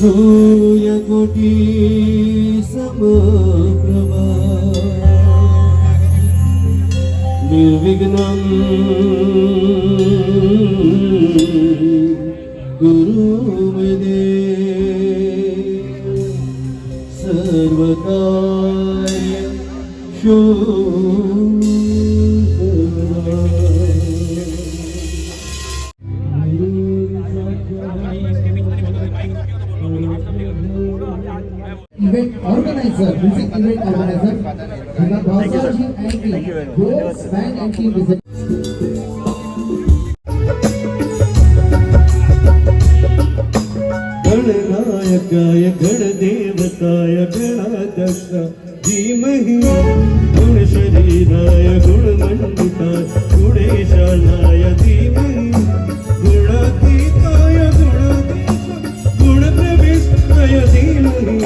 सूर्यकोटि समप्रभा निर्विघ्नं कुरु मे देव सर्वकार्येषु Event organizer, music event organizer, Bhausar Ji and team, both band and team visit. गणनायकाय गणदेवताय गणाध्यक्ष धीमहि गुणशरीराय गुणमण्डिताय गुणेशानाय धीमहि गुणातीताय गुणप्रविष्टाय धीमहि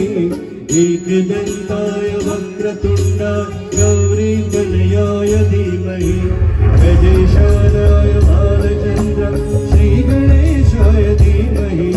एकदन्ताय वक्रतुण्डाय गौरीतनयाय धीमहि गजेशानाय बालचन्द्र श्रीगणेशाय धीमहि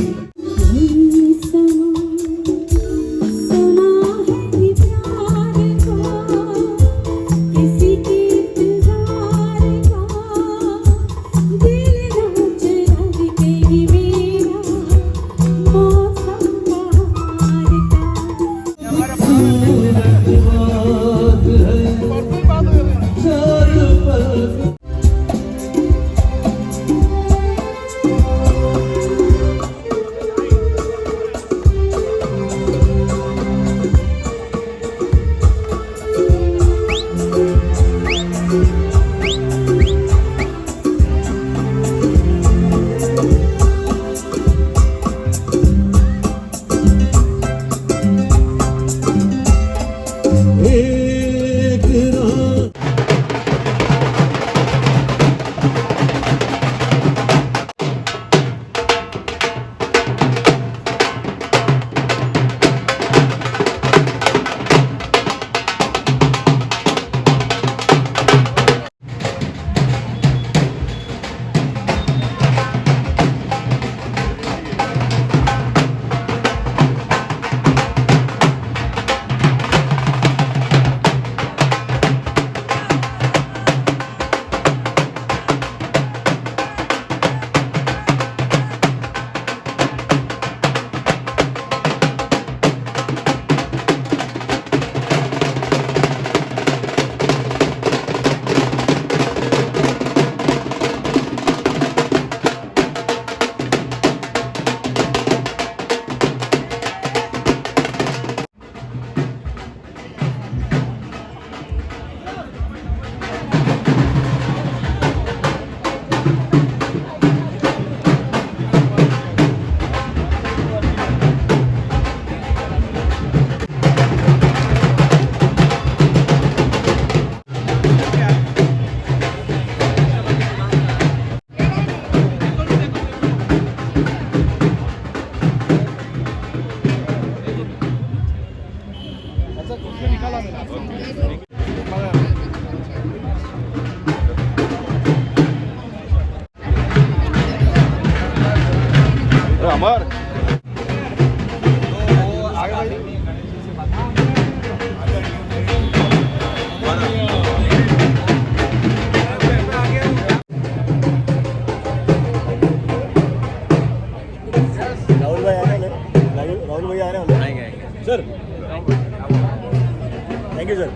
अमर राहुल भाई आ रहे हैं सर थैंक यू सर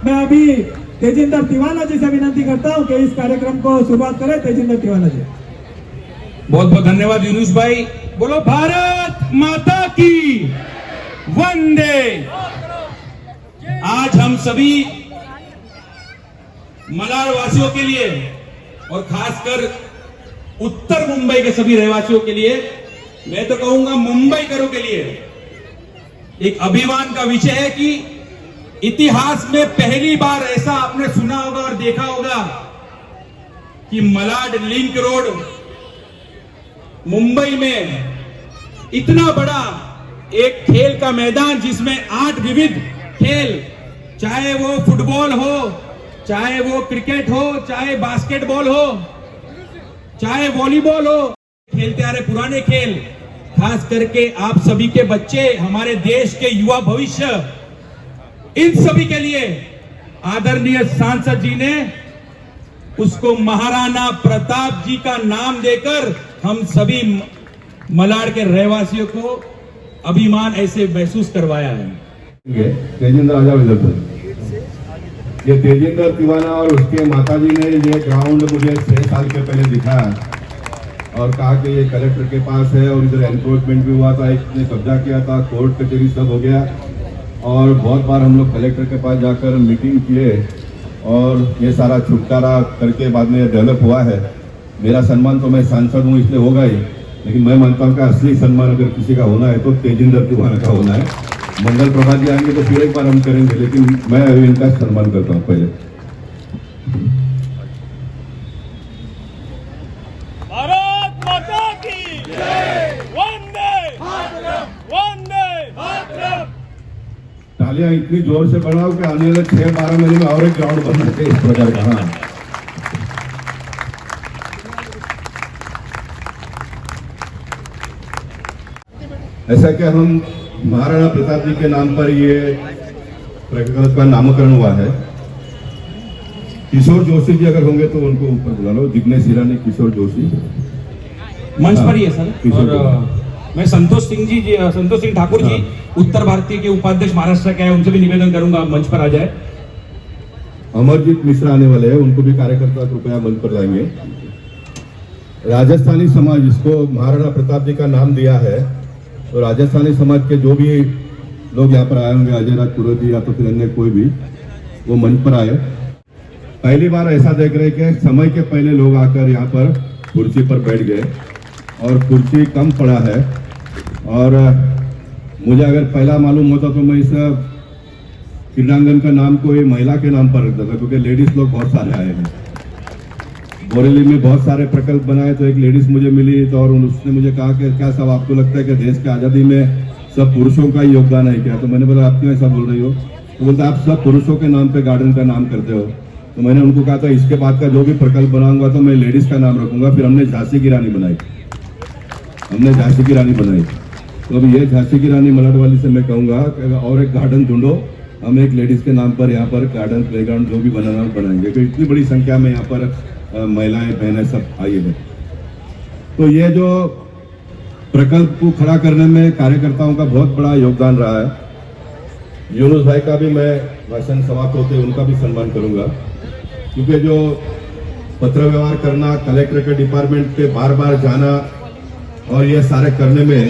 मैं अभी तेजिंदर तिवाला जी से विनती करता हूं कि इस कार्यक्रम को शुरुआत करें। तेजिंदर तिवाला जी। बहुत बहुत धन्यवाद यूनुस भाई। बोलो भारत माता की वंदे। आज हम सभी मलाड़ वासियों के लिए और खासकर उत्तर मुंबई के सभी रहवासियों के लिए, मैं तो कहूंगा मुंबईकरों के लिए एक अभिमान का विषय है कि इतिहास में पहली बार ऐसा आपने सुना होगा और देखा होगा कि मलाड लिंक रोड मुंबई में इतना बड़ा एक खेल का मैदान जिसमें 8 विविध खेल, चाहे वो फुटबॉल हो, चाहे वो क्रिकेट हो, चाहे बास्केटबॉल हो, चाहे वॉलीबॉल हो, खेलते आ रहे पुराने खेल, खास करके आप सभी के बच्चे, हमारे देश के युवा भविष्य, इन सभी के लिए आदरणीय सांसद जी ने उसको महाराणा प्रताप जी का नाम देकर हम सभी मलाड के रहवासियों को अभिमान ऐसे महसूस करवाया है। तेजिंदर आजाद इधर पर। ये तेजिंदर तिवाना और उसके माताजी ने ये ग्राउंड मुझे 6 साल के पहले दिखाया और कहा कि ये कलेक्टर के पास है और इधर एनक्रोचमेंट भी हुआ था, एक ने कब्जा किया था, कोर्ट कचहरी सब हो गया और बहुत बार हम लोग कलेक्टर के पास जाकर मीटिंग किए और ये सारा छुटकारा करके बाद में डेवलप हुआ है। मेरा सम्मान तो मैं सांसद हूँ इसलिए होगा ही, लेकिन मैं मानता हूँ कि असली सम्मान अगर किसी का होना है तो तेजिंदर तिवाना का होना है। मंगल प्रभा जी आएंगे तो फिर एक बार हम करेंगे, लेकिन मैं अभी इनका सम्मान करता हूँ पहले। भारत माता की जय, वंदे वंदे मातरम। तालियां इतनी जोर से बढ़ाओ कि आने वाले 6-12 महीने में और एक ग्राउंड बनना चाहिए इस प्रकार का। हाँ, ऐसा क्या हम महाराणा प्रताप जी के नाम पर ये प्रकल्प का नामकरण हुआ है। किशोर जोशी जी अगर होंगे तो उनको ऊपर बुला लो, जिग्नेश हिरानी, किशोर जोशी मंच पर ही है सर। किशोर और मैं संतोष सिंह ठाकुर जी, उत्तर भारतीय के उपाध्यक्ष महाराष्ट्र के हैं, उनसे भी निवेदन करूंगा आप मंच पर आ जाए। अमरजीत मिश्रा आने वाले हैं, उनको भी कार्यकर्ता कृपया मंच पर लाएंगे। राजस्थानी समाज, जिसको महाराणा प्रताप जी का नाम दिया है, तो राजस्थानी समाज के जो भी लोग यहाँ पर आए होंगे, अजय राज पुरोहित या तो फिर अन्य कोई भी, वो मंच पर आए। पहली बार ऐसा देख रहे कि समय के पहले लोग आकर यहाँ पर कुर्सी पर बैठ गए और कुर्सी कम पड़ा है। और मुझे अगर पहला मालूम होता तो मैं इस क्रीड़ांगन का नाम कोई महिला के नाम पर रखता था, क्योंकि लेडीज लोग बहुत सारे आए हैं। बोरेली में बहुत सारे प्रकल्प बनाए तो एक लेडीज मुझे मिली तो और उसने मुझे कहा कि क्या सब आपको लगता है कि देश की आज़ादी में सब पुरुषों का ही योगदान है क्या? तो मैंने बोला आप क्यों ऐसा बोल रही हो? तो बोलते आप सब पुरुषों के नाम पे गार्डन का नाम करते हो। तो मैंने उनको कहा था इसके बाद का जो भी प्रकल्प बनाऊंगा तो मैं लेडीज का नाम रखूंगा। फिर हमने झांसी की रानी बनाई, तो अभी ये झांसी की रानी मलाड वाली से मैं कहूँगा कि और एक गार्डन ढूंढो, हम एक लेडीज के नाम पर यहाँ पर गार्डन, प्लेग्राउंड जो भी बनाना बनाएंगे, क्योंकि इतनी बड़ी संख्या में यहाँ पर महिलाएं बहनें सब आई है। तो ये जो प्रकल्प को खड़ा करने में कार्यकर्ताओं का बहुत बड़ा योगदान रहा है। यूनुस भाई का भी मैं भाषण समाप्त होते उनका भी सम्मान करूंगा, क्योंकि जो पत्र व्यवहार करना, कलेक्टर के डिपार्टमेंट पे बार बार जाना और ये सारे करने में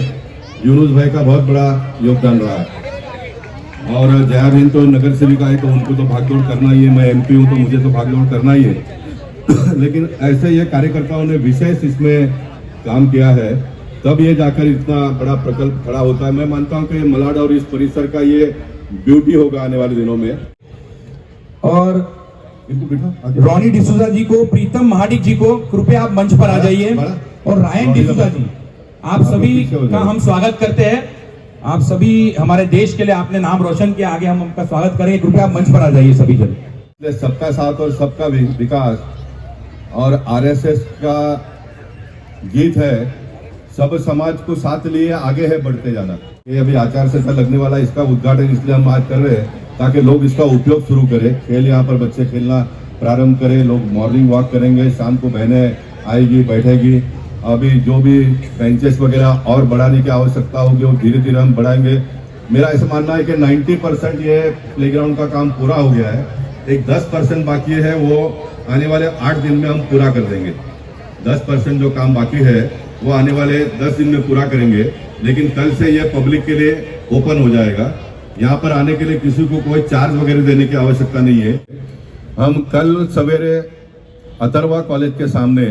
यूनुस भाई का बहुत बड़ा योगदान रहा है। और जया बहन तो नगर सेविका है तो उनको तो भागदौड़ करना ही है, मैं एमपी हूँ तो मुझे तो भागदौड़ करना ही है। लेकिन ऐसे ये कार्यकर्ताओं ने विशेष इसमें काम किया है, तब ये जाकर इतना बड़ा प्रकल्प खड़ा होता है। मैं मानता हूँ कि मलाड और इस परिसर का ये ब्यूटी होगा आने वाले दिनों में। और रॉनी डिसूजा जी को, प्रीतम महाडिक जी को कृपया आप मंच पर आ जाइए। और रायन डिसूजा जी, आप सभी का हम स्वागत करते हैं। आप सभी हमारे देश के लिए आपने नाम रोशन किया, आगे हम आपका स्वागत करेंगे। कृपया आप मंच पर आ जाइए सभी जन। सबका साथ और सबका विकास और आरएसएस का गीत है, सब समाज को साथ लिए आगे है बढ़ते जाना। ये अभी आचार संहिता लगने वाला, इसका उद्घाटन इसलिए हम आज कर रहे हैं ताकि लोग इसका उपयोग शुरू करें। खेल यहाँ पर बच्चे खेलना प्रारंभ करें, लोग मॉर्निंग वॉक करेंगे, शाम को बहनें आएगी बैठेगी। अभी जो भी बेंचेस वगैरह और बढ़ाने की आवश्यकता होगी वो धीरे धीरे हम बढ़ाएंगे। मेरा ऐसा मानना है कि 90% ये प्लेग्राउंड का काम पूरा हो गया है, एक 10% बाकी है, वो आने वाले 8 दिन में हम पूरा कर देंगे। 10% जो काम बाकी है वो आने वाले 10 दिन में पूरा करेंगे। लेकिन कल से ये पब्लिक के लिए ओपन हो जाएगा। यहाँ पर आने के लिए किसी को कोई चार्ज वगैरह देने की आवश्यकता नहीं है। हम कल सवेरे अथर्वा कॉलेज के सामने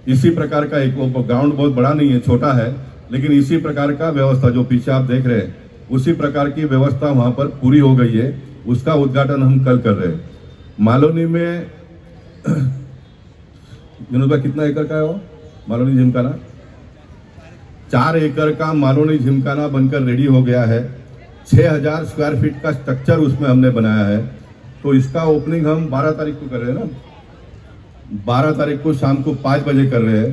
इसी प्रकार का एक, वो ग्राउंड बहुत बड़ा नहीं है, छोटा है, लेकिन इसी प्रकार का व्यवस्था जो पीछे आप देख रहे हैं उसी प्रकार की व्यवस्था वहाँ पर पूरी हो गई है। उसका उद्घाटन हम कल कर रहे हैं। मालोनी में विनोद भाई कितना एकड़ का है वो मालोनी जिमखाना? 4 एकड़ का मालोनी जिमखाना बनकर रेडी हो गया है। 6000 स्क्वायर फीट का स्ट्रक्चर उसमें हमने बनाया है। तो इसका ओपनिंग हम 12 तारीख को कर रहे हैं ना, 12 तारीख को शाम को 5 बजे कर रहे हैं।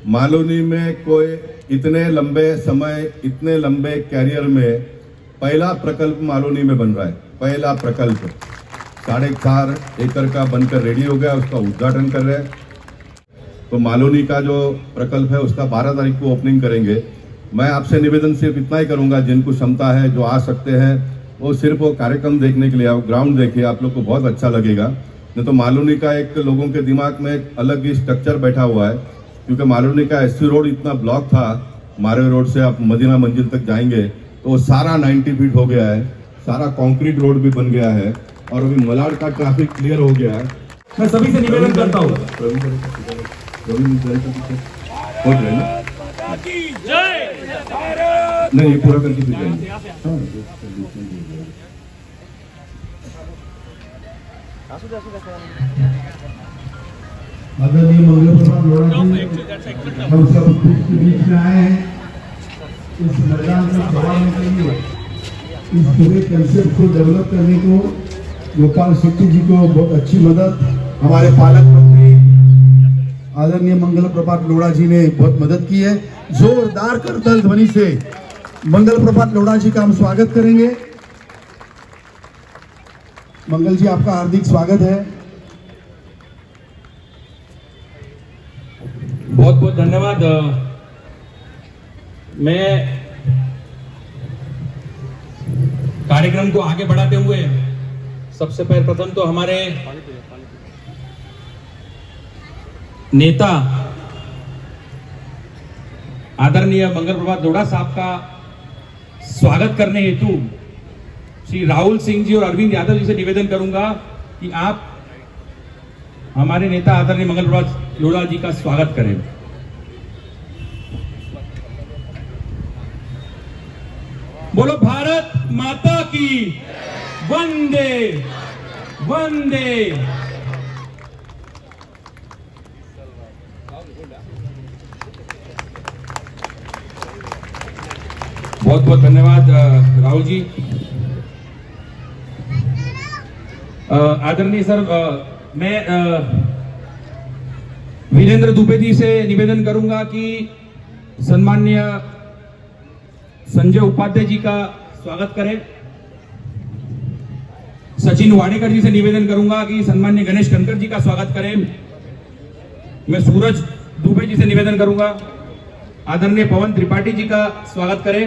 मालोनी में कोई इतने लंबे समय, इतने लंबे कैरियर में पहला प्रकल्प मालोनी में बन रहा है। पहला प्रकल्प 4.5 एकड़ का बनकर रेडी हो गया, उसका उद्घाटन कर रहे हैं। तो मालोनी का जो प्रकल्प है उसका 12 तारीख को ओपनिंग करेंगे। मैं आपसे निवेदन सिर्फ इतना ही करूंगा, जिनको क्षमता है, जो आ सकते हैं, वो सिर्फ वो कार्यक्रम देखने के लिए आओ, ग्राउंड देखिए, आप लोग को बहुत अच्छा लगेगा। नहीं तो मालोनी का एक लोगों के दिमाग में एक अलग ही स्ट्रक्चर बैठा हुआ है, क्योंकि मालोनी का एससी रोड इतना ब्लॉक था, मारे रोड से आप मदीना मंजिल तक जाएंगे तो वो सारा 90 फीट हो गया है, सारा कंक्रीट रोड भी बन गया है और अभी मलाड का ट्रैफिक क्लियर हो गया है। मैं सभी से निवेदन करता हूँ, नहीं ये पूरा करके फिर जाएंगे। आदरणीय मंगल प्रभात लोढ़ा जी, हम सब के बीच में आए हैं इस मैदान में संभालने के लिए, इस पूरे कंसेप्ट को डेवलप करने को। गोपाल शेट्टी जी को बहुत अच्छी मदद, हमारे पालक मंत्री आदरणीय मंगल प्रभात लोढ़ा जी ने बहुत मदद की है। जोरदार करतल ध्वनि से मंगल प्रभात लोढ़ा जी का हम स्वागत करेंगे। मंगल जी, आपका हार्दिक स्वागत है। बहुत बहुत धन्यवाद। मैं कार्यक्रम को आगे बढ़ाते हुए सबसे प्रथम तो हमारे नेता आदरणीय मंगल प्रभात लोढ़ा साहब का स्वागत करने हेतु श्री राहुल सिंह जी और अरविंद यादव जी से निवेदन करूंगा कि आप हमारे नेता आदरणीय मंगल प्रभात लोढ़ा जी का स्वागत करें। बोलो भारत माता की वंदे वंदे। बहुत बहुत धन्यवाद राहुल जी। आदरणीय सर, मैं वीरेंद्र दुबे जी से निवेदन करूंगा कि सम्माननीय संजय उपाध्याय जी का स्वागत करें। सचिन वाडेकर जी से निवेदन करूंगा कि सम्माननीय गणेश कनकर जी का स्वागत करें। मैं सूरज दुबे जी से निवेदन करूंगा आदरणीय पवन त्रिपाठी जी का स्वागत करें।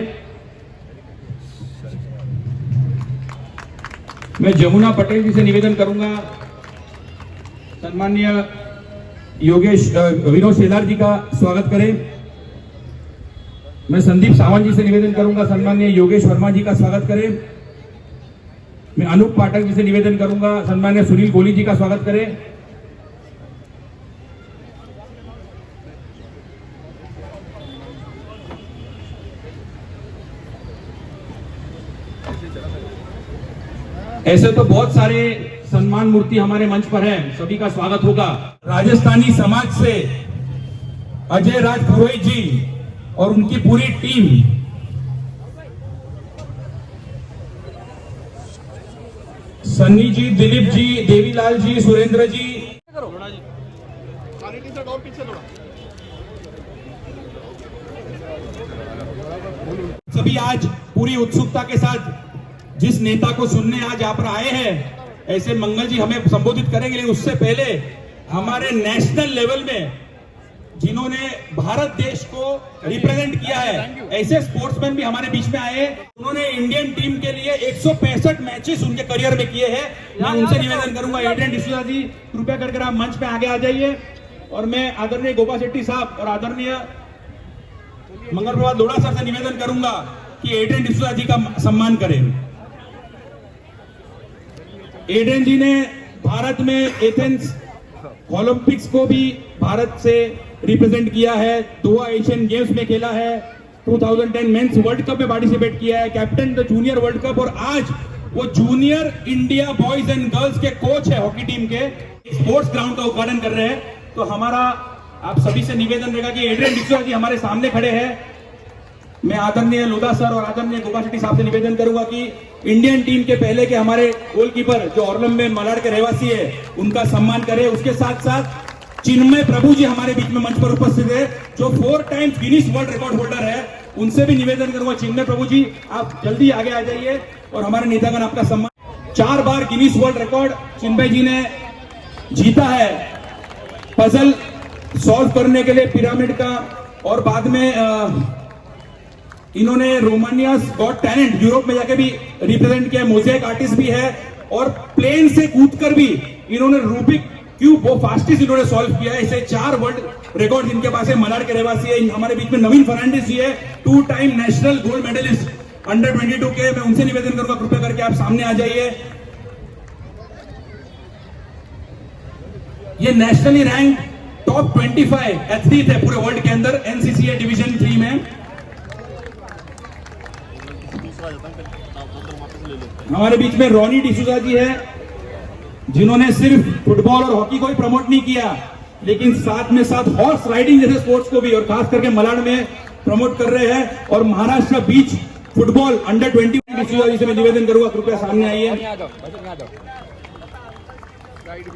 मैं जमुना पटेल जी से निवेदन करूंगा सम्माननीय विनोद शेलार जी का स्वागत करें। मैं संदीप सावंत जी से निवेदन करूंगा सम्माननीय योगेश वर्मा जी का स्वागत करें। मैं अनूप पाठक जी से निवेदन करूंगा सम्माननीय सुनील गोली जी का स्वागत करें। ऐसे तो बहुत सारे सम्मान मूर्ति हमारे मंच पर है, सभी का स्वागत होगा। राजस्थानी समाज से अजय राज पुरोहित जी और उनकी पूरी टीम, सन्नी जी, दिलीप जी, देवीलाल जी, सुरेंद्र जी, सभी आज पूरी उत्सुकता के साथ जिस नेता को सुनने आज यहाँ पर आए हैं, ऐसे मंगल जी हमें संबोधित करेंगे। लेकिन उससे पहले हमारे नेशनल लेवल में जिन्होंने भारत देश को रिप्रेजेंट किया है, ऐसे स्पोर्ट्समैन भी हमारे बीच में आए हैं। उन्होंने इंडियन टीम के लिए 165 मैचेस उनके करियर में किए हैं। मैं उनसे निवेदन करूंगा, एड्रियन डिसूजा जी कृपया करके आप मंच पे आगे आ जाइए। और मैं आदरणीय गोपाल शेट्टी साहब और आदरणीय मंगल प्रभात लोढ़ा साहब से निवेदन करूंगा कि एड्रियन डिसूजा जी का सम्मान करें। एड्रियन जी ने भारत में एथेंस ओलंपिक्स को भी भारत से रिप्रेजेंट किया है, दोहा एशियन गेम्स में खेला है, 2010 मेंस वर्ल्ड कप में पार्टिसिपेट किया है, captain the junior world cup, और आज वो junior India boys and girls के कोच है हॉकी टीम के। स्पोर्ट्स ग्राउंड का उद्घाटन कर रहे हैं। तो हमारा आप सभी से निवेदन रहेगा कि एड्रियन डिसूजा जी हमारे सामने खड़े हैं। मैं आदरणीय लोधा सर और आदरणीय गोपाल शेट्टी साहब से निवेदन करूंगा कि इंडियन टीम के पहले के हमारे गोलकीपर जो ऑर्लम में मलाड के रहवासी है उनका सम्मान करें। उसके साथ साथ चिन्मय प्रभु जी हमारे बीच में मंच पर उपस्थित है जो 4 times Guinness world record holder है, उनसे भी निवेदन करूंगा चिन्मय प्रभु जी आप जल्दी आगे आ जाइए और हमारे नेतागण आपका सम्मान। 4 बार गिनीज वर्ल्ड रिकॉर्ड चिन्मय जी ने जीता है पजल सॉल्व करने के लिए पिरामिड का, और बाद में इन्होंने रोमानियास गॉट टैलेंट यूरोप में जाके भी रिप्रेजेंट किया, मोज़ेक आर्टिस्ट भी है, और प्लेन से कूदकर भी इन्होंने रूबिक क्यूब वो फास्टेस्ट इन्होंने सॉल्व किया है। इसे 4 वर्ल्ड रिकॉर्ड इनके पास है। मलाड के रहवासी है। हमारे बीच में नवीन फर्नांडिस जी है, 2 time national gold medalist under 22 के। मैं उनसे निवेदन करूंगा कृपया करके आप सामने आ जाइए। ये नेशनली रैंक टॉप 25 एथलीट है पूरे वर्ल्ड के अंदर एनसीसीए डिवीजन 3 में। हमारे बीच में रॉनी डिसूजा जी है जिन्होंने सिर्फ फुटबॉल और हॉकी को ही प्रमोट नहीं किया लेकिन साथ में साथ हॉर्स राइडिंग जैसे स्पोर्ट्स को भी और खास करके मलाड में प्रमोट कर रहे हैं। और महाराष्ट्र बीच फुटबॉल अंडर 20 डिसूजा जी से मैं निवेदन करूंगा कृपया सामने आइए।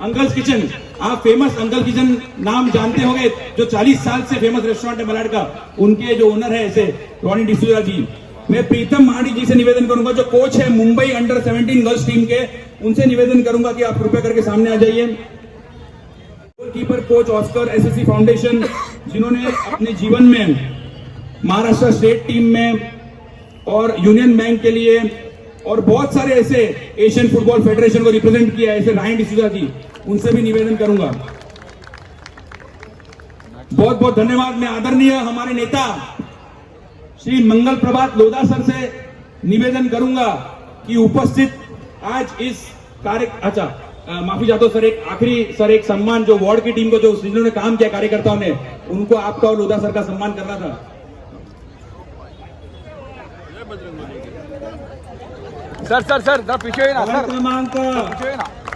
अंकल्स किचन, आप फेमस अंकल किचन नाम जानते होंगे जो 40 साल से फेमस रेस्टोरेंट है मलाड का, उनके जो ओनर है ऐसे रॉनी डिसूजा जी। मैं प्रीतम महाडी जी से निवेदन करूंगा जो कोच है मुंबई अंडर 17 गर्ल्स टीम के, उनसे निवेदन करूंगा कि आप कृपया करके सामने आ जाइए। Goalkeeper coach Oscar SSC foundation जिन्होंने अपने जीवन में महाराष्ट्र स्टेट टीम में और यूनियन बैंक के लिए और बहुत सारे ऐसे एशियन फुटबॉल फेडरेशन को रिप्रेजेंट किया है, ऐसे रायन डिसूजा जी, उनसे भी निवेदन करूंगा। बहुत बहुत धन्यवाद। मैं आदरणीय हमारे नेता श्री मंगल प्रभात लोधा सर से निवेदन करूंगा कि उपस्थित आज इस कार्य माफी चाहता हूं सर, एक आखिरी सर एक सम्मान जो वार्ड की टीम को जो जिन्होंने काम किया कार्यकर्ताओं ने, उनको आपका और लोधा सर का सम्मान करना था। सर पीछे है ना वार्ड क्रमांक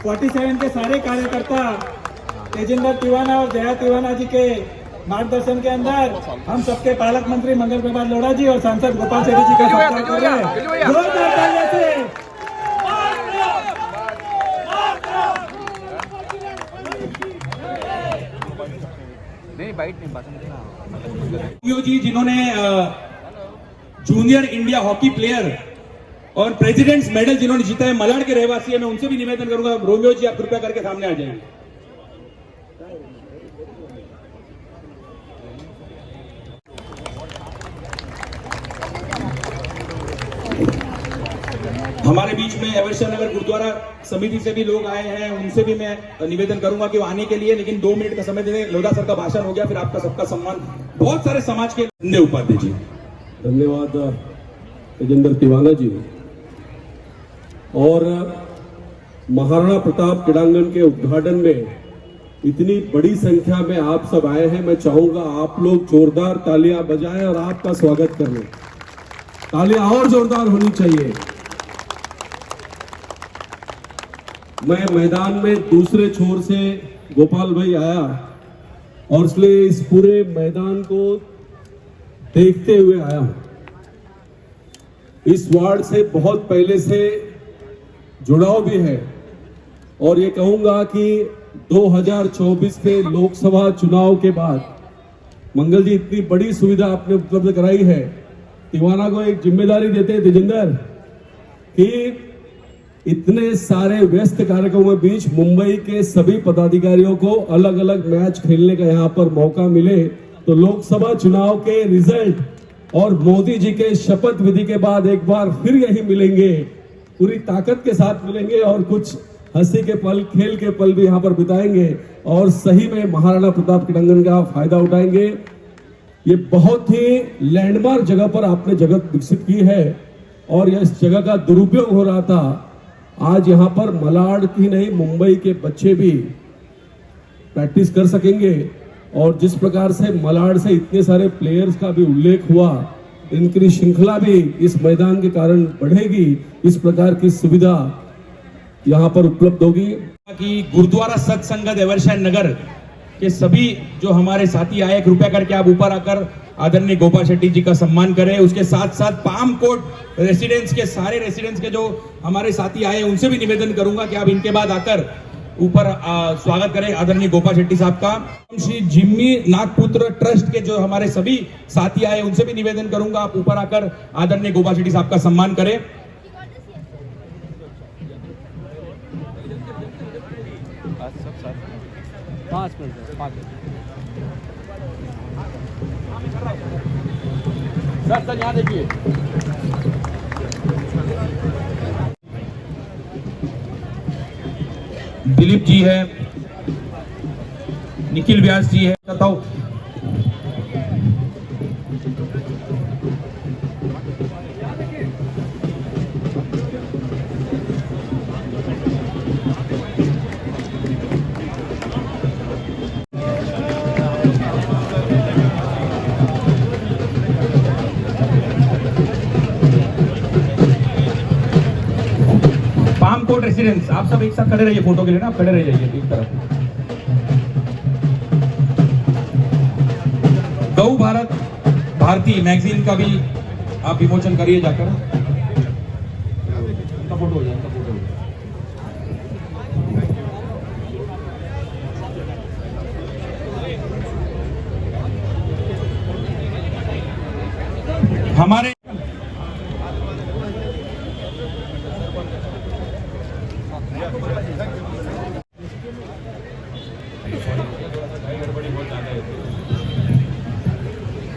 47 के सारे कार्यकर्ता तेजिंदर तिवाना और जया तिवाना जी के मार्गदर्शन के अंदर हम सबके पालक मंत्री मंगल प्रभात लोढ़ा जी और सांसद गोपाल शेट्टी जी का सत्कार कर रहे हैं। जोरदार तालियों से रोमियो जी जिन्होंने जूनियर इंडिया हॉकी प्लेयर और प्रेसिडेंट्स मेडल जिन्होंने जीता है, मलाड के रहवासी है, मैं उनसे भी निवेदन करूंगा रोमियो जी आप कृपया करके सामने आ जाइए। हमारे बीच में अवश्य नगर गुरुद्वारा समिति से भी लोग आए हैं, उनसे भी मैं निवेदन करूंगा कि वो आने के लिए, लेकिन 2 मिनट का समय दे दें। लोधा सर का भाषण हो गया, फिर आपका सबका सम्मान। बहुत सारे समाज के उपाध्याय जी। धन्यवाद तेजिंदर तिवाना जी। और महाराणा प्रताप क्रीड़ांगन के उद्घाटन में इतनी बड़ी संख्या में आप सब आए हैं, मैं चाहूंगा आप लोग जोरदार तालियां बजाएं और आपका स्वागत करें। तालियां और जोरदार होनी चाहिए। मैं मैदान में दूसरे छोर से गोपाल भाई आया और इसलिए इस पूरे मैदान को देखते हुए आया हूं। इस वार्ड से बहुत पहले से जुड़ाव भी है और ये कहूंगा कि 2024 के लोकसभा चुनाव के बाद मंगल जी इतनी बड़ी सुविधा आपने उपलब्ध कराई है। तिवाना को एक जिम्मेदारी देते हैं तेजिंदर कि इतने सारे व्यस्त कार्यक्रमों के बीच मुंबई के सभी पदाधिकारियों को अलग अलग मैच खेलने का यहाँ पर मौका मिले तो लोकसभा चुनाव के रिजल्ट और मोदी जी के शपथ विधि के बाद एक बार फिर यही मिलेंगे, पूरी ताकत के साथ मिलेंगे और कुछ हंसी के पल, खेल के पल भी यहाँ पर बिताएंगे और सही में महाराणा प्रताप क्रीड़ांगन का फायदा उठाएंगे। ये बहुत ही लैंडमार्क जगह पर आपने जगह विकसित की है और इस जगह का दुरुपयोग हो रहा था। आज यहाँ पर मलाड ही नहीं मुंबई के बच्चे भी प्रैक्टिस कर सकेंगे और जिस प्रकार से मलाड से इतने सारे प्लेयर्स का भी उल्लेख हुआ, इनकी श्रृंखला भी इस मैदान के कारण बढ़ेगी। इस प्रकार की सुविधा यहाँ पर उपलब्ध होगी कि गुरुद्वारा सत्संग देवर्षण नगर के सभी जो हमारे साथी आए, कृपया करके आप ऊपर आकर आदरणीय गोपाल शेट्टी जी का सम्मान करें। उसके साथ साथ पाम कोट रेसिडेंस के सारे रेसिडेंस के जो हमारे साथी आए उनसे भी निवेदन करूंगा कि आप इनके बाद आकर ऊपर स्वागत करें आदरणीय गोपाल शेट्टी साहब का। श्री जिम्मी नागपुत्र ट्रस्ट के जो हमारे सभी साथी आए उनसे भी निवेदन करूंगा आप ऊपर आकर आदरणीय गोपाल शेट्टी साहब का सम्मान करें। सर यहाँ देखिए, दिलीप जी है, निखिल व्यास जी है, बताओ पाम कोट रेसिडेंस। आप सब एक साथ खड़े रहिए फोटो के लिए ना, आप खड़े रह जाइए एक तरफ। गौ भारत भारती मैगजीन का भी आप विमोचन करिए जाकर। उनका फोटो हो जाए, उनका फोटो हो जाए। हमारे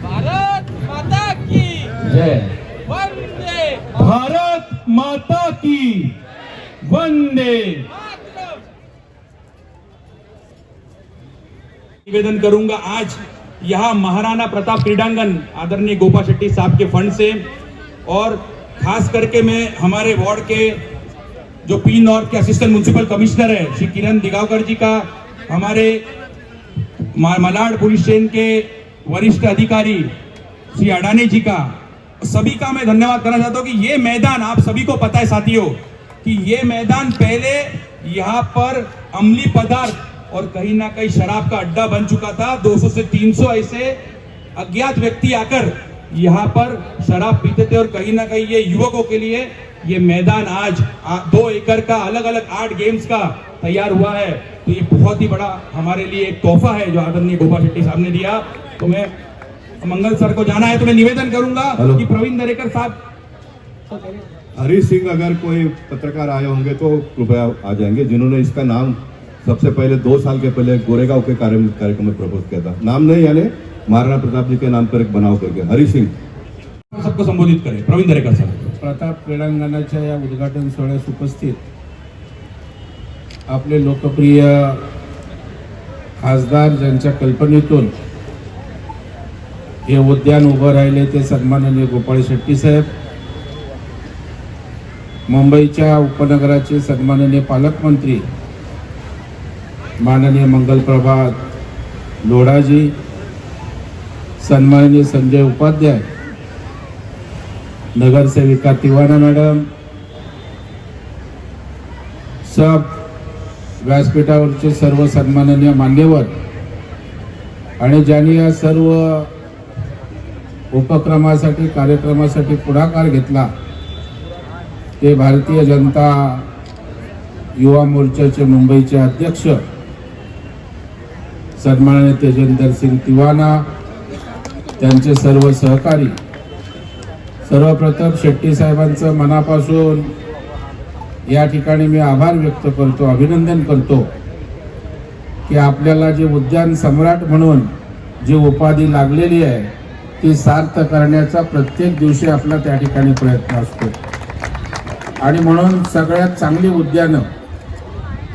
भारत माता की जय, वंदे भारत माता की वंदे। मातरम। निवेदन करूंगा आज यहाँ महाराणा प्रताप क्रीडांगन आदरणीय गोपाल शेट्टी साहब के फंड से, और खास करके मैं हमारे वार्ड के जो पी नॉर्थ के असिस्टेंट म्युनिसिपल कमिश्नर है श्री किरण दिगावकर जी का, हमारे मलाड पुलिस स्टेशन के वरिष्ठ अधिकारी श्री अडानी जी का, सभी का मैं धन्यवाद करना चाहता हूँ कि ये मैदान, आप सभी को पता है साथियों कि ये मैदान पहले यहाँ पर अम्लीय पदार्थ और कहीं ना कहीं शराब का अड्डा बन चुका था। 200 से 300 ऐसे अज्ञात व्यक्ति आकर यहाँ पर शराब पीते थे, और कहीं ना कहीं ये युवकों के लिए ये मैदान आज 2 एकड़ का अलग अलग 8 गेम्स का तैयार हुआ है। तो ये बहुत ही बड़ा हमारे लिए एक तोहफा है जो आदरणीय गोपाल शेट्टी साहब ने दिया। तो मैं मंगल सर को जाना है तो मैं निवेदन करूंगा कि प्रवीण दरेकर साहब। हरी सिंह, अगर कोई पत्रकार आए होंगे तो कृपया आ जाएंगे, जिन्होंने इसका नाम सबसे पहले 2 साल के पहले गोरेगांव के कार्यक्रम में प्रपोज किया था। नाम नहीं, यानी महाराणा प्रताप जी के नाम पर एक बनाव करके हरी सिंह सबको संबोधित करें। प्रवीण दरेकर साहब। प्रताप क्रीडांगणाच्या या उद्घाटन सोहळ्यास उपस्थित आपले लोकप्रिय खासदार, ज्यांच्या कल्पनेतून हे उद्यान उभं राहिले ते सन्माननीय गोपाळ शेट्टी साहेब, मुंबईच्या उपनगराचे सन्माननीय पालकमंत्री माननीय मंगलप्रभात लोढाजी, सन्माननीय संजय उपाध्याय, नगरसेविका तिवाना मैडम, सब व्यासपीठावरचे सर्व सन्माननीय मान्यवर आणि ज्यांनी या सर्व उपक्रमासाठी कार्यक्रमासाठी पुढाकार घेतला ते भारतीय जनता युवा मोर्चाचे मुंबईचे अध्यक्ष सन्माननीय तेजेंद्र सिंग तिवाना, त्यांचे सर्व सहकारी। सर्वप्रथम शेट्टी साहेबांचं मनापासून या ठिकाणी मी आभार व्यक्त करतो, अभिनंदन करतो की आपल्याला जे उद्यान सम्राट म्हणून जी उपाधी लागलेली आहे ती सार्थ करण्याचा प्रत्येक दिवशी आपला त्या ठिकाणी प्रयत्न असतो, आणि म्हणून सगळ्यात चांगली उद्यानं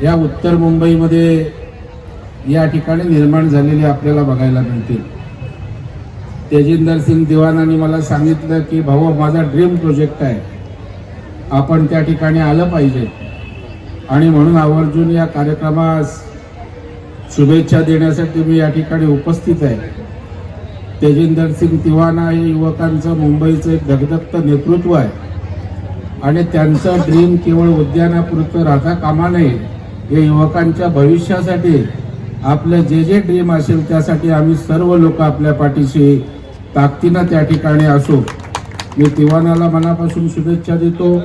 या उत्तर मुंबईमध्ये या ठिकाणी निर्माण झालेली आपल्याला बघायला मिळतील। तेजिंदर सिंग दिवानांनी मला सांगितलं की भाऊ, माझा ड्रीम प्रोजेक्ट आहे, आपण त्या ठिकाणी आलं पाहिजे, आणि म्हणून आवर्जून या कार्यक्रमास शुभेच्छा देण्यासाठी मी या ठिकाणी उपस्थित आहे. तेजिंदर सिंग तिवाना हे युवकांचं मुंबईचं एक धगधगतं नेतृत्व आहे आणि त्यांचं ड्रीम केवळ उद्यानापुरतं राहता कामा नये. हे युवकांच्या भविष्यासाठी आपलं जे जे ड्रीम असेल त्यासाठी आम्ही सर्व लोक आपल्या पाठीशी ताकदीनं त्या ठिकाणी असू. मी तिवानाला मनापासून शुभेच्छा देतो.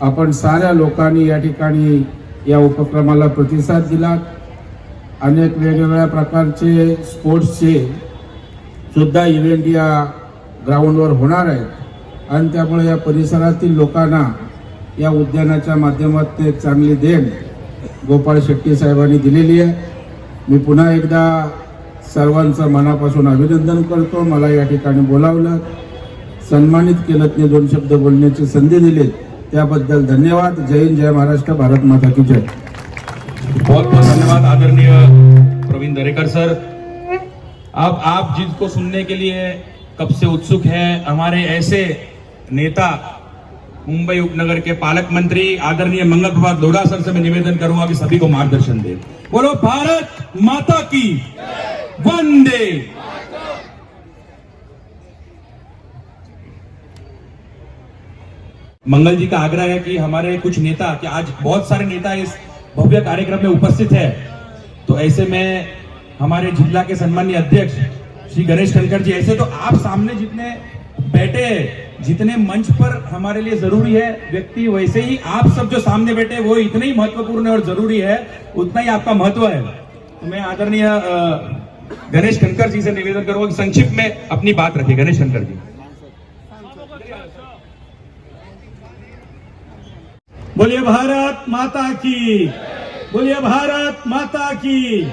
आपण साऱ्या लोकांनी या ठिकाणी या उपक्रमाला प्रतिसाद दिला. अनेक वेगवेगळ्या प्रकारचे स्पोर्ट्सचे सुद्धा इव्हेंट या ग्राउंडवर होणार आहेत आणि त्यामुळे या परिसरातील लोकांना या उद्यानाच्या माध्यमातून एक चांगली देण गोपाळ शेट्टी साहेबांनी दिलेली आहे. मी पुन्हा एकदा सर्वांचं मनापासून अभिनंदन करतो. मला या ठिकाणी बोलावलं, सन्मानित केलं, ते 2 शब्द बोलण्याची संधी दिली त्याबद्दल धन्यवाद. जय हिंद, जय महाराष्ट्र, भारत माता की जय. बहुत बहुत धन्यवाद आदरणीय प्रवीण दरेकर सर. अब आप जिसको सुनने के लिए कब से उत्सुक हैं, हमारे ऐसे नेता मुंबई उपनगर के पालक मंत्री आदरणीय मंगल प्रभात लोढ़ा सर से मैं निवेदन करूंगा कि सभी को मार्गदर्शन दे. बोलो भारत माता की वंदे. मंगल जी का आग्रह है कि हमारे कुछ नेता, कि आज बहुत सारे नेता इस भव्य कार्यक्रम में उपस्थित है, तो ऐसे में हमारे जिला के सम्मानीय अध्यक्ष श्री गणेश खनकर जी, ऐसे तो आप सामने जितने बैठे, जितने मंच पर हमारे लिए जरूरी है व्यक्ति, वैसे ही आप सब जो सामने बैठे वो इतने ही महत्वपूर्ण और जरूरी है, उतना ही आपका महत्व है. तो मैं आदरणीय गणेश खनकर जी से निवेदन करूंगा कि संक्षिप्त में अपनी बात रखिए. गणेश खनकर जी. बोलिए भारत माता की, बोलिए भारत माता की.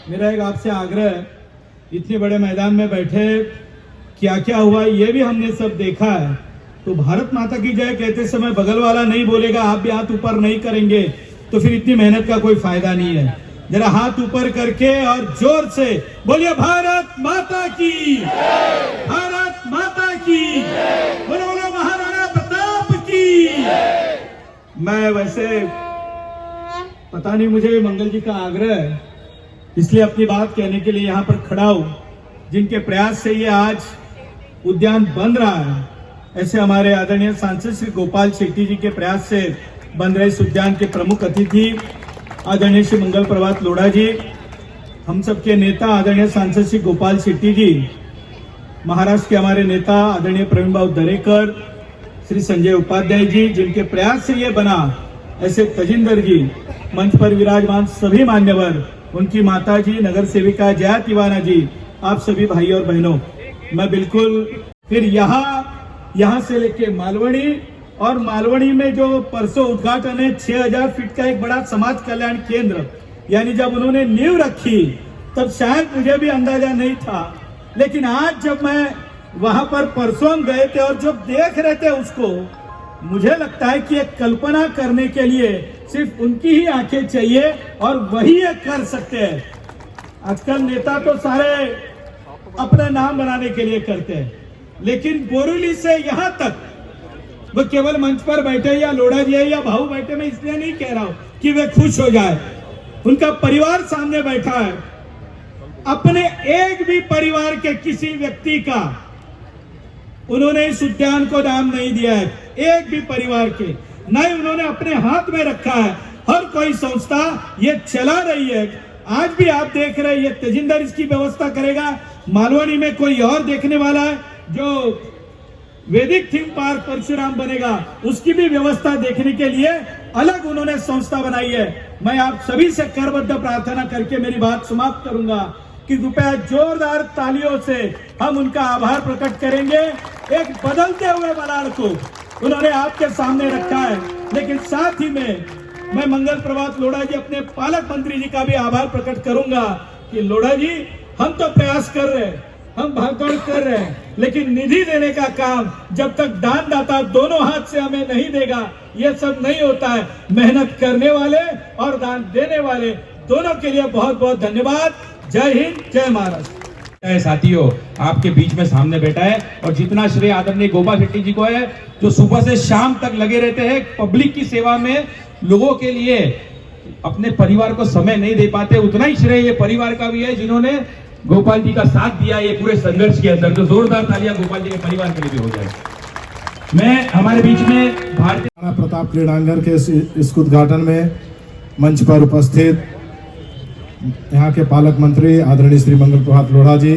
मेरा एक आपसे आग्रह है, इतने बड़े मैदान में बैठे क्या क्या हुआ ये भी हमने सब देखा है, तो भारत माता की जय कहते समय बगल वाला नहीं बोलेगा, आप भी हाथ ऊपर नहीं करेंगे तो फिर इतनी मेहनत का कोई फायदा नहीं है. जरा हाथ ऊपर करके और जोर से बोलिए भारत माता की, भारत माता की, बोलो बोलो महाराणा प्रताप की. मैं वैसे पता नहीं, मुझे मंगल जी का आग्रह है इसलिए अपनी बात कहने के लिए यहाँ पर खड़ा हूं. जिनके प्रयास से ये आज उद्यान बन रहा है, ऐसे हमारे आदरणीय सांसद श्री गोपाल शेट्टी जी के प्रयास से बन रहे इस उद्यान के प्रमुख अतिथि आदरणीय श्री मंगल प्रभात लोढ़ा जी, हम सबके नेता आदरणीय सांसद श्री गोपाल शेट्टी जी, महाराष्ट्र के हमारे नेता आदरणीय प्रवीण भाऊ दरेकर, श्री संजय उपाध्याय जी, जिनके प्रयास से ये बना, ऐसे तजिंदर जी, मंच पर विराजमान सभी मान्यवर, उनकी माता जी नगर सेविका जया तिवाना जी, आप सभी भाई और बहनों, मैं बिल्कुल फिर यहाँ से लेके मालवणी, और मालवणी में जो परसों उद्घाटन है 6000 फीट का एक बड़ा समाज कल्याण केंद्र, यानी जब उन्होंने नींव रखी तब शायद मुझे भी अंदाजा नहीं था, लेकिन आज जब मैं वहां पर परसों गए थे और जब देख रहे थे उसको, मुझे लगता है कि एक कल्पना करने के लिए सिर्फ उनकी ही आंखें चाहिए और वही ये कर सकते हैं. आजकल नेता तो सारे अपना नाम बनाने के लिए करते हैं, लेकिन बोरीवली से यहां तक वो केवल मंच पर बैठे या लोढ़ा जी या भाऊ बैठे, मैं इसलिए नहीं कह रहा हूं कि वे खुश हो जाए, उनका परिवार सामने बैठा है, अपने एक भी परिवार के किसी व्यक्ति का उन्होंने इस उद्यान को दान नहीं दिया है, एक भी परिवार के नहीं उन्होंने अपने हाथ में रखा है. हर कोई संस्था ये चला रही है. आज भी आप देख रहे हैं ये तेजिंदर इसकी व्यवस्था करेगा, मालवणी में कोई और देखने वाला है, जो वैदिक थीम पार्क परशुराम बनेगा उसकी भी व्यवस्था देखने के लिए अलग उन्होंने संस्था बनाई है. मैं आप सभी से करबद्ध प्रार्थना करके मेरी बात समाप्त करूंगा कि कृपया जोरदार तालियों से हम उनका आभार प्रकट करेंगे. एक बदलते हुए मलाड को उन्होंने आपके सामने रखा है, लेकिन साथ ही में मैं मंगल प्रभात लोढ़ा जी, अपने पालक मंत्री जी का भी आभार प्रकट करूंगा कि लोढ़ा जी, हम तो प्रयास कर रहे हैं, हम भागदौड़ कर रहे हैं, लेकिन निधि देने का काम जब तक दानदाता दोनों हाथ से हमें नहीं देगा ये सब नहीं होता है. मेहनत करने वाले और दान देने वाले दोनों के लिए बहुत बहुत धन्यवाद. जय हिंद, जय महाराष्ट्र. साथियों, आपके बीच में सामने बैठा है और जितना श्रेय आदरणीय गोपाल शेट्टी जी को है, जो सुबह से शाम तक लगे रहते हैं पब्लिक की सेवा में, लोगों के लिए अपने परिवार को समय नहीं दे पाते, उतना ही श्रेय ये परिवार का भी है जिन्होंने गोपाल जी का साथ दिया ये पूरे संघर्ष के अंदर। तो जोरदार तालियां गोपाल जी के परिवार के लिए भी हो जाए। मैं हमारे बीच में भारतीय राणा प्रताप क्रीड़ांगण के इस उद्घाटन में मंच पर उपस्थित यहाँ के पालक मंत्री आदरणीय श्री मंगल प्रभात लोढ़ा जी,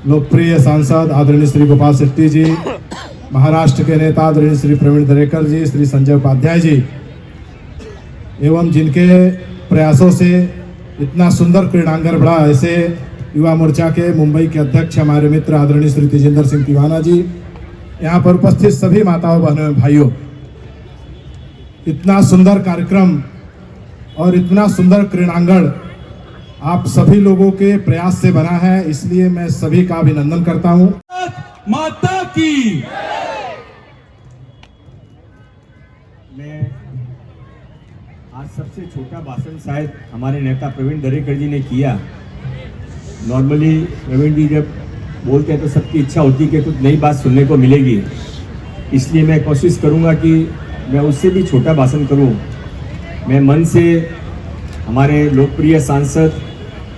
लोकप्रिय सांसद आदरणीय श्री गोपाल शेट्टी जी, महाराष्ट्र के नेता आदरणीय श्री प्रवीण दरेकर जी, श्री संजय उपाध्याय जी, एवं जिनके प्रयासों से इतना सुंदर क्रीड़ांगण बढ़ा, ऐसे युवा मोर्चा के मुंबई के अध्यक्ष हमारे मित्र आदरणीय श्री तेजिंदर सिंह तिवाना जी, यहाँ पर उपस्थित सभी माताओं बहनों भाइयों, इतना सुंदर कार्यक्रम और इतना सुंदर क्रीड़ांगण आप सभी लोगों के प्रयास से बना है, इसलिए मैं सभी का अभिनंदन करता हूं। माता की मैं आज सबसे छोटा भाषण शायद हमारे नेता प्रवीण दरेकर जी ने किया। नॉर्मली प्रवीण जी जब बोलते हैं तो सबकी इच्छा होती है कि कुछ नई बात सुनने को मिलेगी, इसलिए मैं कोशिश करूंगा कि मैं उससे भी छोटा भाषण करूं। मैं मन से हमारे लोकप्रिय सांसद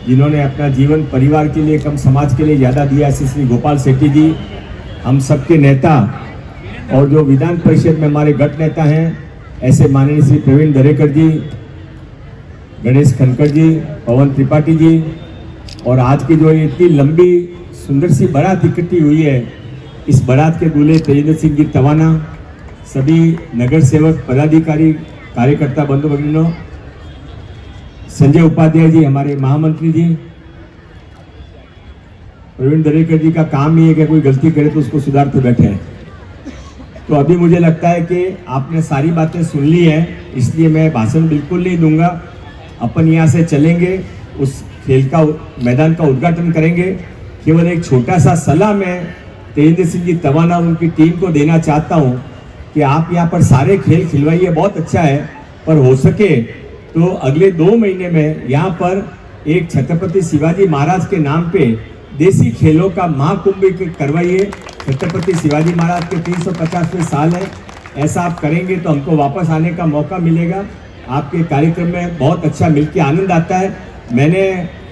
जिन्होंने अपना जीवन परिवार के लिए कम समाज के लिए ज़्यादा दिया, ऐसे श्री गोपाल शेट्टी जी, हम सबके नेता और जो विधान परिषद में हमारे गट नेता हैं ऐसे माननीय श्री प्रवीण दरेकर जी, गणेश खनकर जी, पवन त्रिपाठी जी, और आज की जो इतनी लंबी सुंदर सी बारात इकट्ठी हुई है, इस बारात के दूल्हे तेजिंदर सिंह जी तवाना, सभी नगर सेवक पदाधिकारी कार्यकर्ता बंधु भगिनों, संजय उपाध्याय जी हमारे महामंत्री जी, प्रवीण दरेकर जी का काम ही है कि कोई गलती करे तो उसको सुधारते बैठे हैं। तो अभी मुझे लगता है कि आपने सारी बातें सुन ली हैं, इसलिए मैं भाषण बिल्कुल नहीं दूंगा। अपन यहाँ से चलेंगे, उस खेल का मैदान का उद्घाटन करेंगे। केवल एक छोटा सा सलाह मैं तेजिंदर सिंह जी तवाना उनकी टीम को देना चाहता हूँ कि आप यहाँ पर सारे खेल खिलवाइए, बहुत अच्छा है, पर हो सके तो अगले 2 महीने में यहाँ पर एक छत्रपति शिवाजी महाराज के नाम पे देसी खेलों का महाकुंभ करवाइए। छत्रपति शिवाजी महाराज के 350वें साल है, ऐसा आप करेंगे तो हमको वापस आने का मौका मिलेगा। आपके कार्यक्रम में बहुत अच्छा मिलके आनंद आता है। मैंने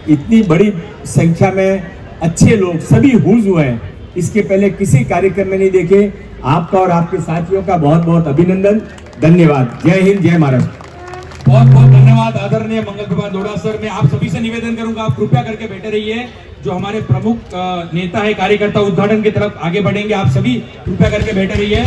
इतनी बड़ी संख्या में अच्छे लोग सभी हुज हुए हैं, इसके पहले किसी कार्यक्रम में नहीं देखे। आपका और आपके साथियों का बहुत बहुत अभिनंदन, धन्यवाद। जय हिंद, जय महाराष्ट्र। बहुत बहुत धन्यवाद आदरणीय मंगल प्रभात लोढ़ा सर। मैं आप सभी से निवेदन करूंगा, आप कृपया करके बैठे रहिए। जो हमारे प्रमुख नेता है, कार्यकर्ता उद्घाटन की तरफ आगे बढ़ेंगे, आप सभी कृपया करके बैठे रहिए।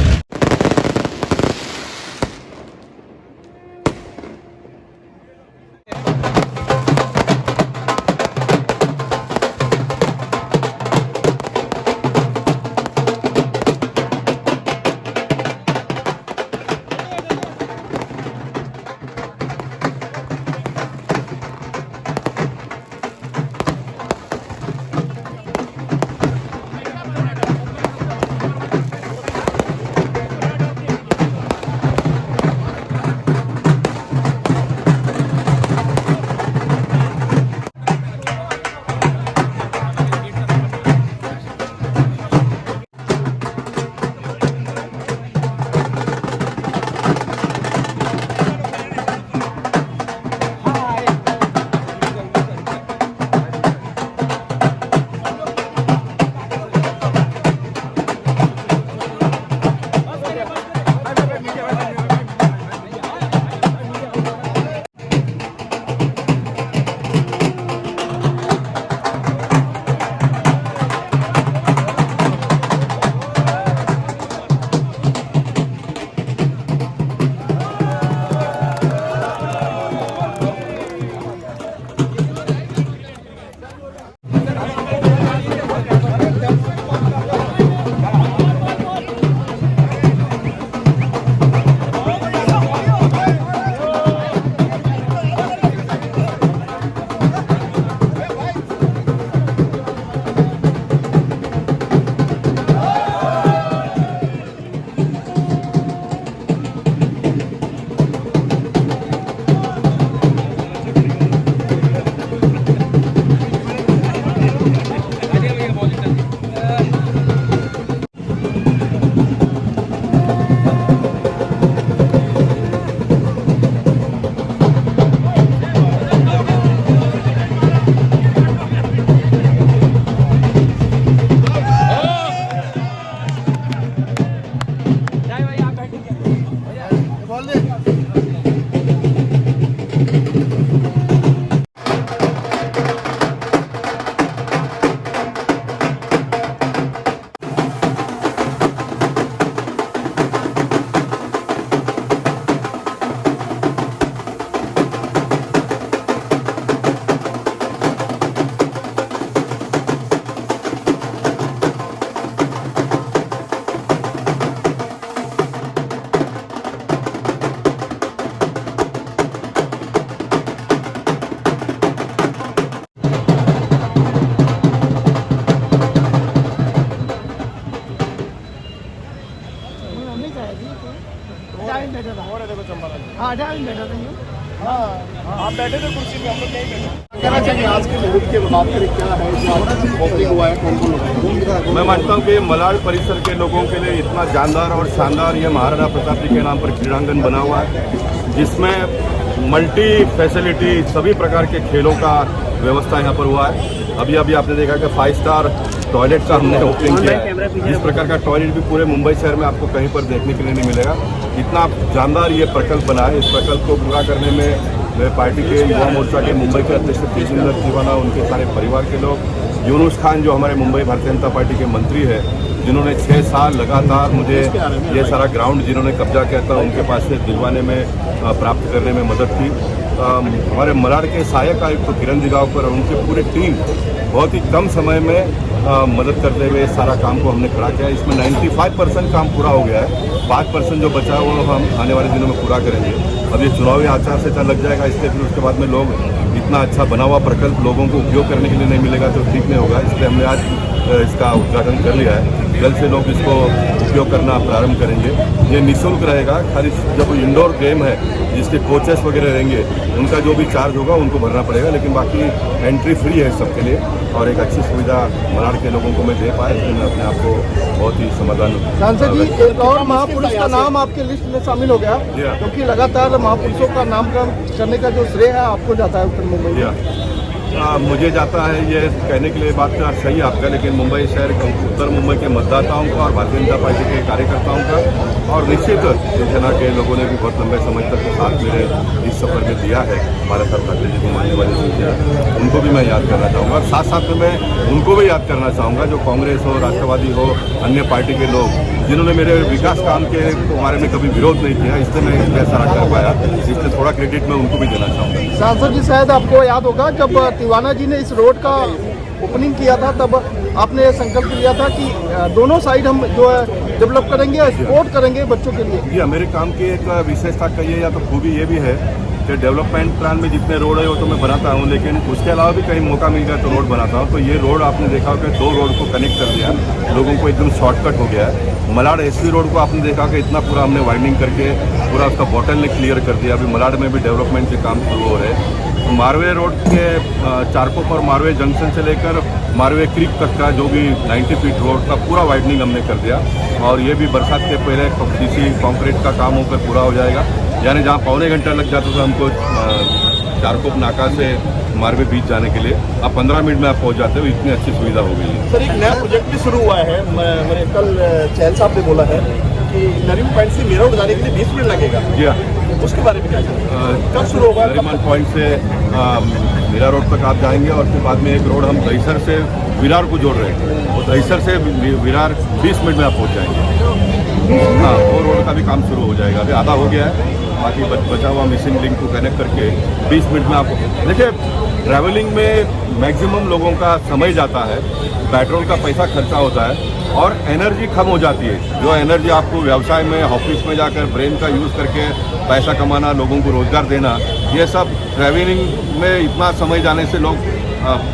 कहना चाहिए आज के मुहूर्त के बात करें, क्या है जो आज ओपनिंग हुआ है, कौन कौन लोग? मैं मानता हूँ कि मलाड परिसर के लोगों के लिए इतना जानदार और शानदार ये महाराणा प्रताप जी के नाम पर क्रीड़ांगन बना हुआ है, जिसमें मल्टी फैसिलिटी सभी प्रकार के खेलों का व्यवस्था यहाँ पर हुआ है। अभी आपने देखा कि 5 स्टार टॉयलेट का हमने ओपनिंग किया है। इस प्रकार का टॉयलेट भी पूरे मुंबई शहर में आपको कहीं पर देखने के लिए नहीं मिलेगा। इतना जानदार ये प्रकल्प बना है। इस प्रकल्प को पूरा करने में मेरे पार्टी के युवा मोर्चा के मुंबई के अध्यक्ष तेजिंदर तिवाना, उनके सारे परिवार के लोग, यूनुस खान जो हमारे मुंबई भारतीय जनता पार्टी के मंत्री है, जिन्होंने 6 साल लगातार मुझे ये सारा ग्राउंड जिन्होंने कब्जा किया था उनके पास से दिलवाने में, प्राप्त करने में मदद की। हमारे मलाड के सहायक आयुक्त तो किरण दिगावकर और उनकी पूरी टीम बहुत ही कम समय में मदद करते हुए सारा काम को हमने खड़ा किया। इसमें 95% काम पूरा हो गया है। 5% जो बचा है वो हम आने वाले दिनों में पूरा करेंगे। अब ये चुनावी आचार संहिता लग जाएगा, इसलिए फिर उसके बाद में लोग इतना अच्छा बना हुआ प्रकल्प लोगों को उपयोग करने के लिए नहीं मिलेगा तो ठीक नहीं होगा। इसलिए हमने आज इसका उद्घाटन कर लिया है। जल्द से लोग इसको उपयोग करना प्रारंभ करेंगे। ये निःशुल्क रहेगा। खाली जब इंडोर गेम है जिसके कोचेस वगैरह रहेंगे उनका जो भी चार्ज होगा उनको भरना पड़ेगा, लेकिन बाकी एंट्री फ्री है सबके लिए। और एक अच्छी सुविधा मलाड के लोगों को मैं दे पाया, इसलिए मैं अपने आप को बहुत ही समाधान। सांसद जी, एक और महापुरुष का नाम आपके लिस्ट में शामिल हो गया, क्योंकि लगातार महापुरुषों का नामकरण करने का जो श्रेय है आपको जाता है उत्तर मुंबई में। मुझे जाता है ये कहने के लिए बात सही है आपका, लेकिन मुंबई शहर उत्तर मुंबई के मतदाताओं का और भारतीय जनता पार्टी के कार्यकर्ताओं का और निश्चित शिवसेना के लोगों ने भी बहुत लंबे समय तक साथ मेरे इस सफर में दिया है। बाला साहब ठाकरे जी को मानने वाले शिवसेना, उनको भी मैं याद करना चाहूँगा। और साथ साथ में मैं उनको भी याद करना चाहूँगा जो कांग्रेस हो, राष्ट्रवादी हो, अन्य पार्टी के लोग जिन्होंने मेरे विकास काम के बारे में कभी विरोध नहीं किया, इसलिए मैं इतना सारा कर पाया। इसलिए थोड़ा क्रेडिट मैं उनको भी देना चाहूँगा। सांसद जी, शायद आपको याद होगा जब तिवाना जी ने इस रोड का ओपनिंग किया था तब आपने संकल्प लिया था कि दोनों साइड हम जो है डेवलप करेंगे, सपोर्ट करेंगे बच्चों के लिए। जी, मेरे काम की एक विशेषता कहिए या तो खूबी ये भी है कि डेवलपमेंट प्लान में जितने रोड है वो तो मैं बनाता हूँ, लेकिन उसके अलावा भी कहीं मौका मिल गया तो रोड बनाता हूँ। तो ये रोड आपने देखा कि 2 रोड को कनेक्ट कर दिया, लोगों को एकदम शॉर्टकट हो गया है। मलाड एसवी रोड को आपने देखा कि इतना पूरा हमने वाइडनिंग करके पूरा उसका बॉटलनेक क्लियर कर दिया। अभी मलाड में भी डेवलपमेंट के काम शुरू हो रहे हैं। मारवे रोड के चारकोप और मारवे जंक्शन से लेकर मारवे क्रीक तक का जो भी 90 फीट रोड का पूरा वाइडनिंग हमने कर दिया। और ये भी बरसात के पहले सीसी कंक्रीट का काम होकर पूरा हो जाएगा। यानी जहाँ पौने घंटा लग जाता था हमको चारकोप नाका से मारवे बीच जाने के लिए, अब 15 मिनट में आप पहुँच जाते हो। इतनी अच्छी सुविधा हो गई है। सर, एक नया प्रोजेक्ट भी शुरू हुआ है। मैंने कल चैन साहब ने बोला है कि नरीमन पॉइंट से मीरा रोड जाने के लिए 20 मिनट लगेगा। जी हाँ, उसके बारे में क्या कब शुरू होगा? नरीमन पॉइंट से मीरा रोड तक आप जाएंगे और फिर बाद में एक रोड हम दहीसर से विरार को जोड़ रहे हैं। वो दहीसर से विरार 20 मिनट में आप पहुँच जाएंगे। हाँ, वो रोड का भी काम शुरू हो जाएगा। अभी आधा हो गया है, बाकी बचा हुआ मिसिंग लिंक को कनेक्ट करके 20 मिनट में आपको। देखिए, ट्रैवलिंग में मैक्सिमम लोगों का समय जाता है, पेट्रोल का पैसा खर्चा होता है और एनर्जी कम हो जाती है। जो एनर्जी आपको व्यवसाय में, ऑफिस में जाकर ब्रेन का यूज़ करके पैसा कमाना, लोगों को रोजगार देना, ये सब ट्रैवलिंग में इतना समय जाने से लोग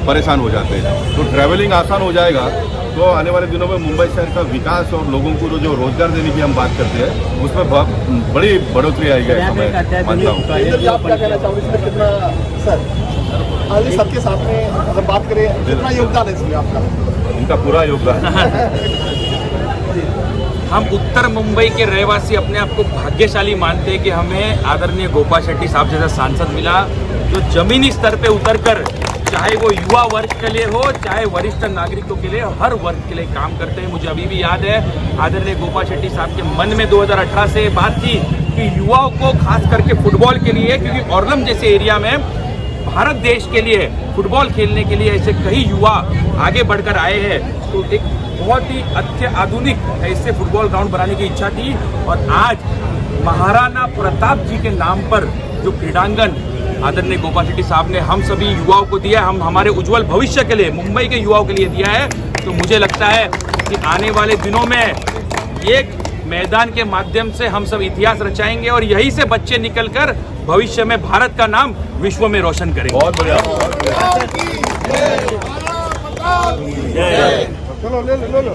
परेशान हो जाते हैं। तो ट्रैवलिंग आसान हो जाएगा तो आने वाले दिनों में मुंबई शहर का विकास और लोगों को जो रोजगार देने की हम बात करते हैं उसमें बहुत बड़ी बढ़ोतरी आएगी। मानता हूँ। आप क्या कहना चाहोगे इसमें? कितना सर आगे सबके साथ में अगर बात करें, कितना योगदान है इसमें आपका? इनका पूरा योगदान। हम उत्तर मुंबई के रहवासी अपने आप को भाग्यशाली मानते हैं कि हमें आदरणीय गोपाल शेट्टी साहब जैसा सांसद मिला जो जमीनी स्तर पे उतरकर, चाहे वो युवा वर्ग के लिए हो, चाहे वरिष्ठ नागरिकों के लिए, हर वर्ग के लिए काम करते हैं। मुझे अभी भी याद है आदरणीय गोपाल शेट्टी साहब के मन में 2018 से बात थी कि युवाओं को खास करके फुटबॉल के लिए, क्योंकि औरलम जैसे एरिया में भारत देश के लिए फुटबॉल खेलने के लिए ऐसे कई युवा आगे बढ़कर आए हैं, तो एक बहुत ही अच्छे आधुनिक ऐसे फुटबॉल ग्राउंड बनाने की इच्छा थी। और आज महाराणा प्रताप जी के नाम पर जो क्रीड़ांगन आदरणीय गोपाल शेट्टी साहब ने हम सभी युवाओं को दिया, हम हमारे उज्जवल भविष्य के लिए, मुंबई के युवाओं के लिए दिया है, तो मुझे लगता है कि आने वाले दिनों में एक मैदान के माध्यम से हम सब इतिहास रचाएंगे और यहीं से बच्चे निकलकर भविष्य में भारत का नाम विश्व में रोशन करेंगे। बहुत बढ़िया। चलो ले लो।